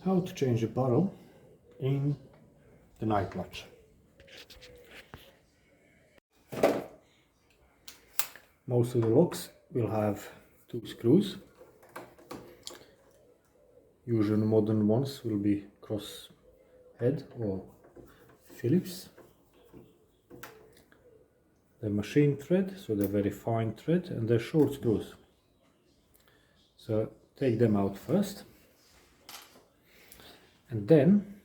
How to change a barrel in the night latch. Most of the locks will have two screws. Usually modern ones will be cross head or Phillips. They're machine thread, so they're very fine thread, and they're short screws. So take them out first, and then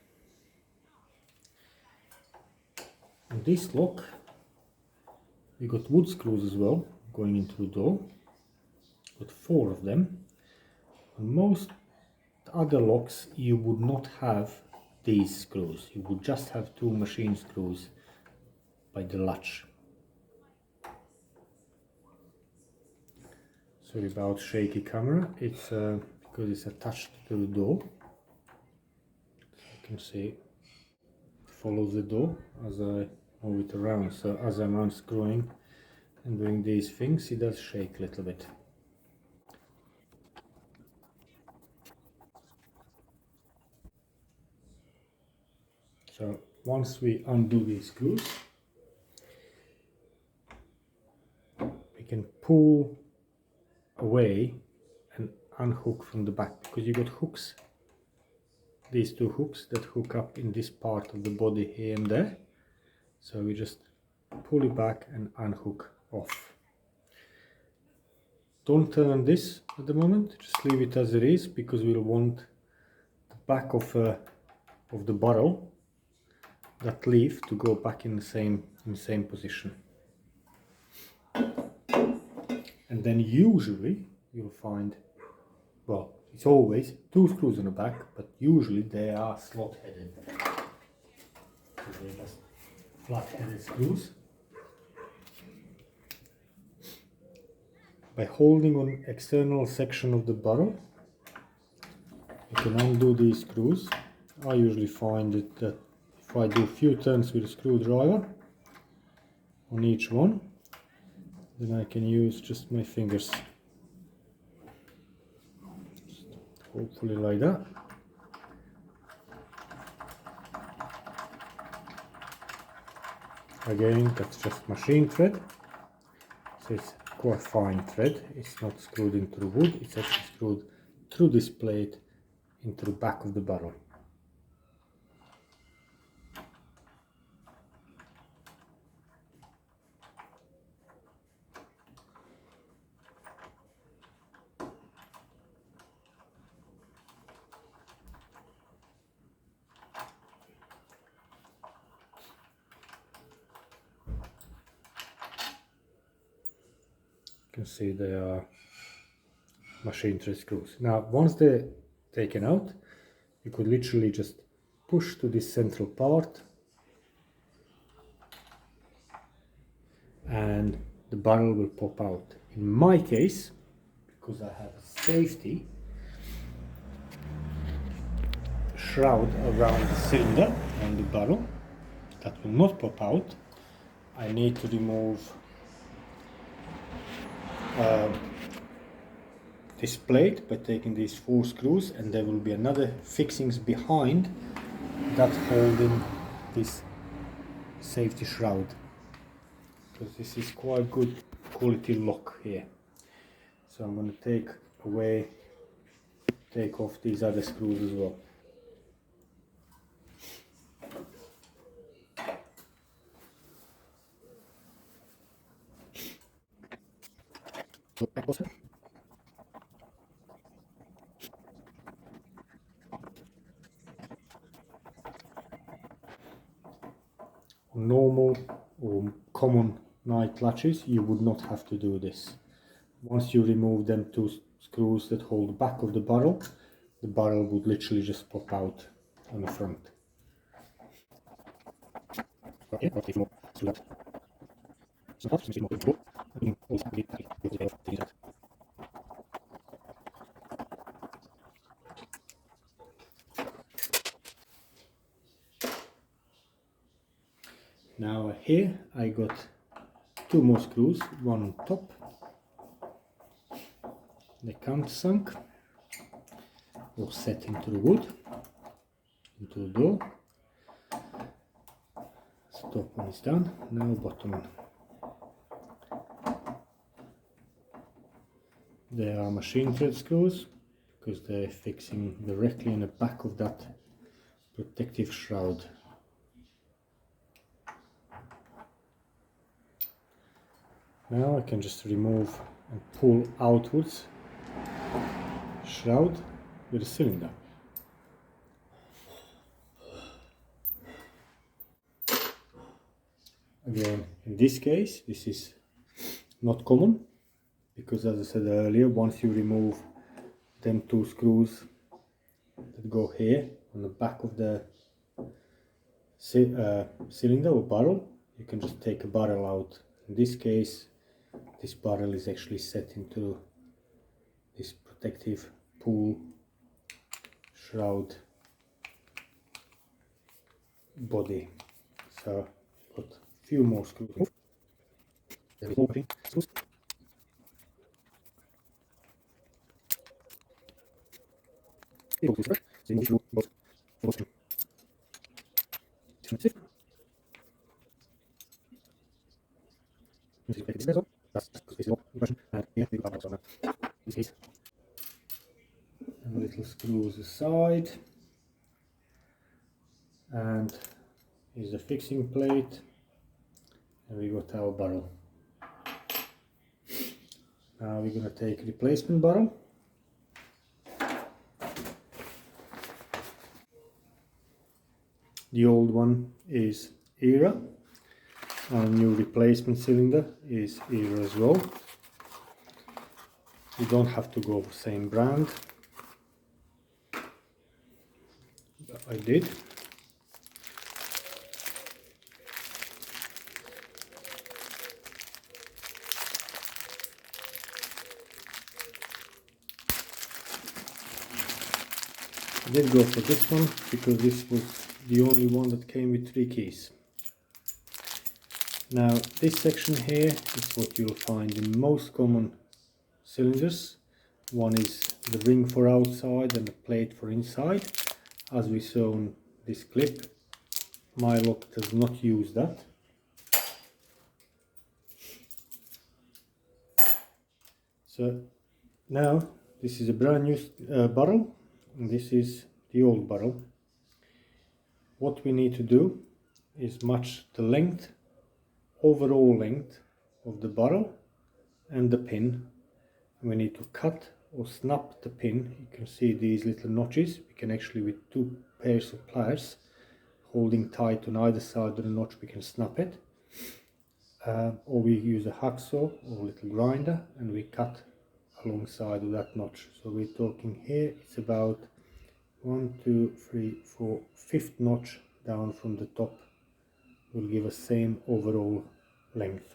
on this lock we got wood screws as well going into the door. Got 4 of them. On most other locks you would not have these screws, you would just have 2 machine screws by the latch. Sorry about shaky camera, it's because it's attached to the door. So you can see it follows the door as I move it around, so as I'm unscrewing and doing these things it does shake a little bit. So once we undo these screws, we can pull away and unhook from the back, because you got hooks, these 2 hooks that hook up in this part of the body here and there. So we just pull it back and unhook off. Don't turn this at the moment, just leave it as it is, because we'll want the back of the barrel, that leaf, to go back in the same position. And then usually you'll find, well, it's always 2 screws on the back, but usually they are slot headed. So they're just flat headed screws. By holding on external section of the barrel, you can undo these screws. I usually find it that if I do a few turns with a screwdriver on each one, then I can use just my fingers. Just hopefully like that. Again, that's just machine thread, so it's quite fine thread. It's not screwed into the wood, it's actually screwed through this plate into the back of the barrel. You can see they are machine thread screws. Now once they're taken out, you could literally just push to this central part and the barrel will pop out. In my case, because I have a safety shroud around the cylinder and the barrel that will not pop out, I need to remove this plate by taking these 4 screws, and there will be another fixings behind that holding this safety shroud, because this is quite good quality lock here. So I'm going to take off these other screws as well. Normal or common night latches, you would not have to do this. Once you remove them 2 screws that hold the back of the barrel would literally just pop out on the front. Now here I got 2 more screws, one on top, the countersunk or set into the wood, into the door. Top one is done, now bottom one. There are machine thread screws because they're fixing directly in the back of that protective shroud. Now I can just remove and pull outwards shroud with a cylinder. Again, in this case, this is not common because, as I said earlier, once you remove them two screws that go here on the back of the cylinder or barrel, you can just take a barrel out. In this case, this barrel is actually set into this protective pull shroud body. So got a few more screws. There is more screws. And little screws aside, and here's the fixing plate, and we got our barrel. Now we're going to take replacement barrel. The old one is ERA, and new replacement cylinder is ERA as well. You don't have to go for same brand, but I did. I did go for this one because this was the only one that came with 3 keys. Now this section here is what you'll find in most common cylinders. One is the ring for outside and the plate for inside. As we saw in this clip, my lock does not use that. So now this is a brand new barrel, and this is the old barrel. What we need to do is match the length, overall length of the barrel and the pin. We need to cut or snap the pin. You can see these little notches. We can actually, with 2 pairs of pliers holding tight on either side of the notch, we can snap it. Or we use a hacksaw or a little grinder and we cut alongside of that notch. So we're talking here, it's about 1, 2, 3, 4, 5th notch down from the top will give us same overall length.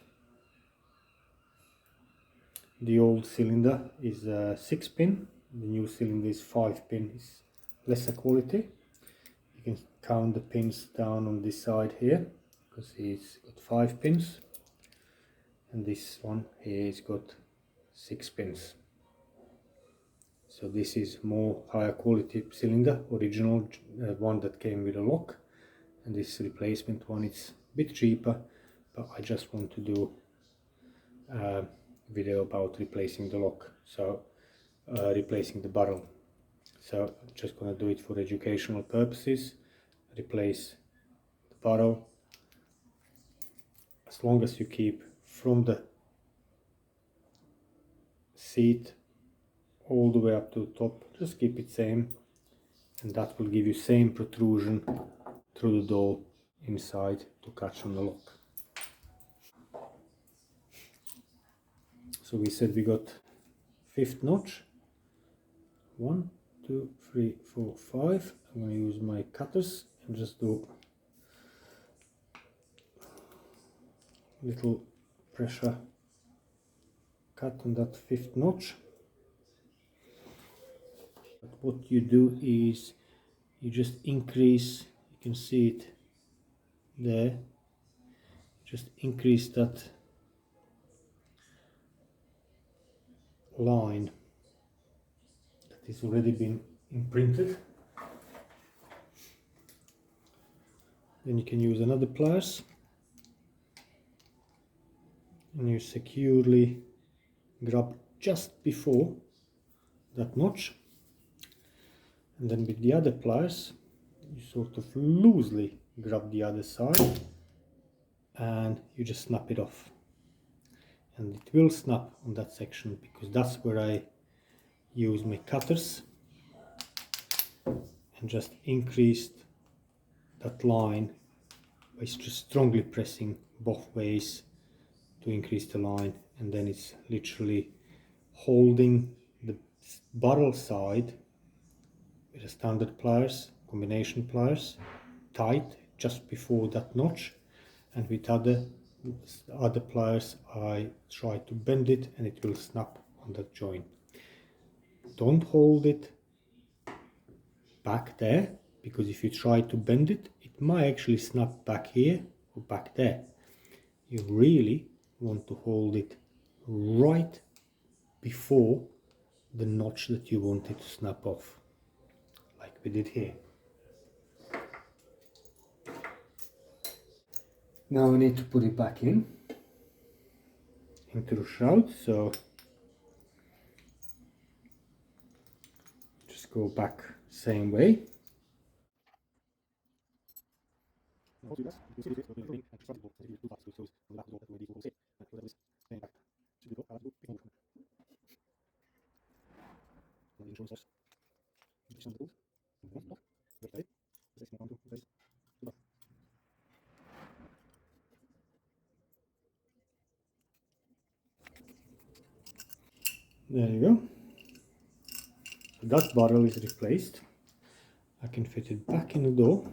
The old cylinder is 6 pin, the new cylinder is 5 pin, is lesser quality. You can count the pins down on this side here because it's got 5 pins, and this one here has got 6 pins. So this is more higher quality cylinder, original one that came with a lock, and this replacement one is a bit cheaper, but I just want to do a video about replacing the lock, so replacing the barrel. So I'm just going to do it for educational purposes. Replace the barrel. As long as you keep from the seat all the way up to the top, just keep it same, and that will give you same protrusion through the door inside to catch on the lock. So we said we got 5th notch, 1, 2, 3, 4, 5. I'm going to use my cutters and just do little pressure cut on that 5th notch. But what you do is you just increase, you can see it there, just increase that line that has already been imprinted. Then you can use another pliers and you securely grab just before that notch, and then with the other pliers you sort of loosely grab the other side and you just snap it off, and it will snap on that section because that's where I use my cutters and just increased that line by just strongly pressing both ways to increase the line, and then it's literally holding the barrel side with a standard pliers, combination pliers, tight just before that notch, and with other pliers I try to bend it and it will snap on that joint. Don't hold it back there, because if you try to bend it, it might actually snap back here or back there. You really want to hold it right before the notch that you want it to snap off, like we did here. Now we need to put it back into the shroud, so just go back same way. There you go. So that barrel is replaced. I can fit it back in the door.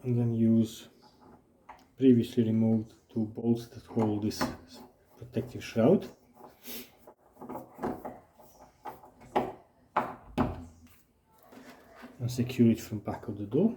And then use previously removed two bolts that hold this protective shroud. And secure it from back of the door.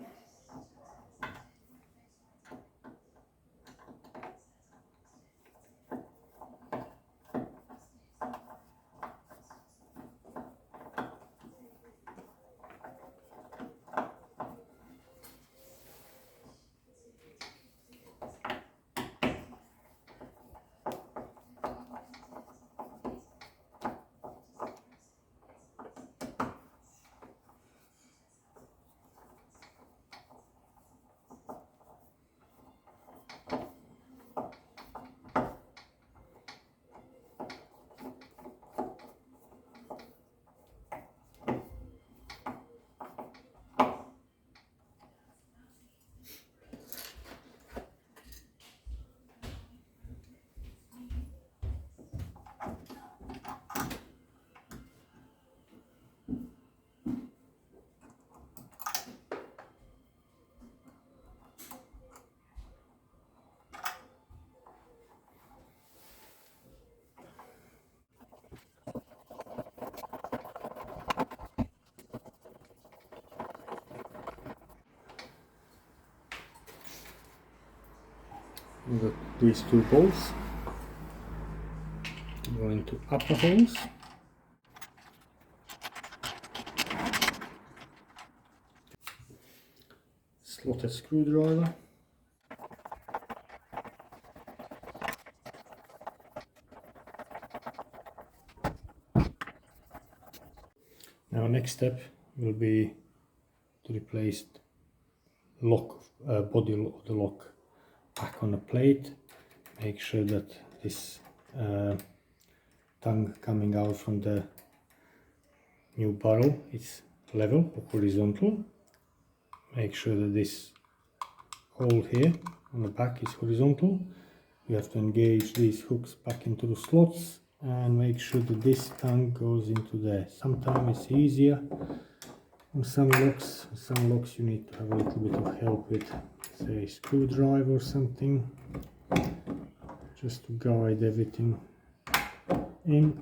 We've got these two bolts go into upper holes. Slotted screwdriver. Now next step will be to replace the lock, body of the lock back on the plate. Make sure that this tongue coming out from the new barrel is level or horizontal. Make sure that this hole here on the back is horizontal. You have to engage these hooks back into the slots and make sure that this tongue goes into there. Sometimes it's easier on some locks you need to have a little bit of help with, say, a screwdriver or something, just to guide everything in.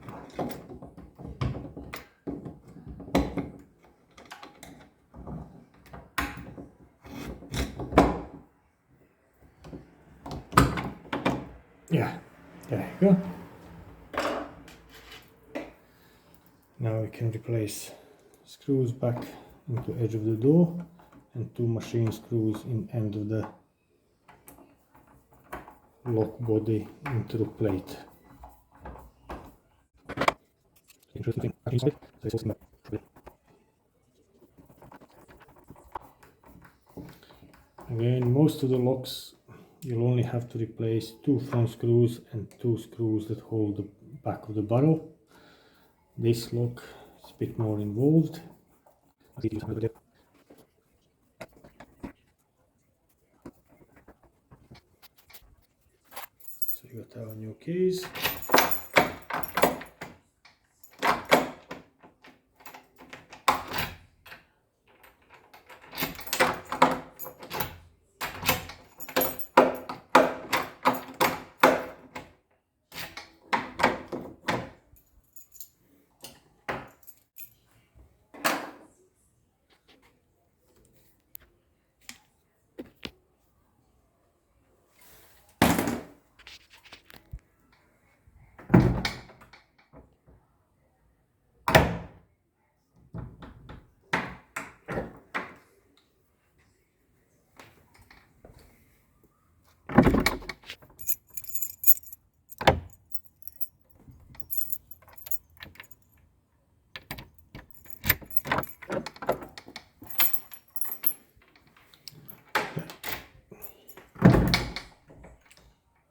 Yeah, there you go. Now we can replace screws back into edge of the door and 2 machine screws in end of the lock body into the plate. Interesting thing inside, again, most of the locks you'll only have to replace 2 front screws and 2 screws that hold the back of the barrel. This lock is a bit more involved. So you got our new keys.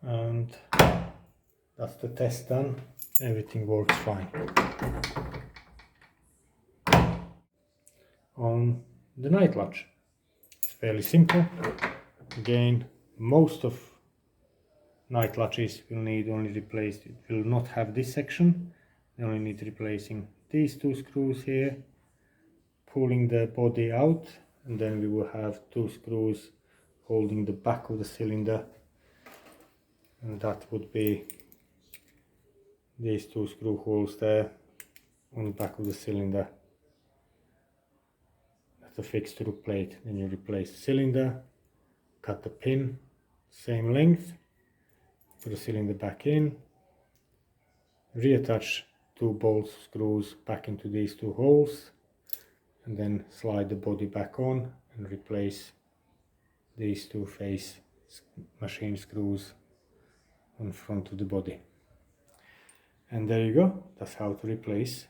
And that's the test done. Everything works fine. On the night latch, it's fairly simple. Again, most of night latches will need only replaced. It will not have this section. They only need replacing these 2 screws here, pulling the body out, and then we will have 2 screws holding the back of the cylinder, and that would be these 2 screw holes there on the back of the cylinder. That's affixed to the plate. Then you replace the cylinder, cut the pin same length, put the cylinder back in, reattach 2 bolt screws back into these 2 holes, and then slide the body back on and replace these 2 face machine screws on front of the body. And there you go. That's how to replace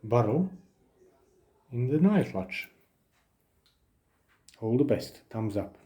barrel in the night latch. All the best. Thumbs up.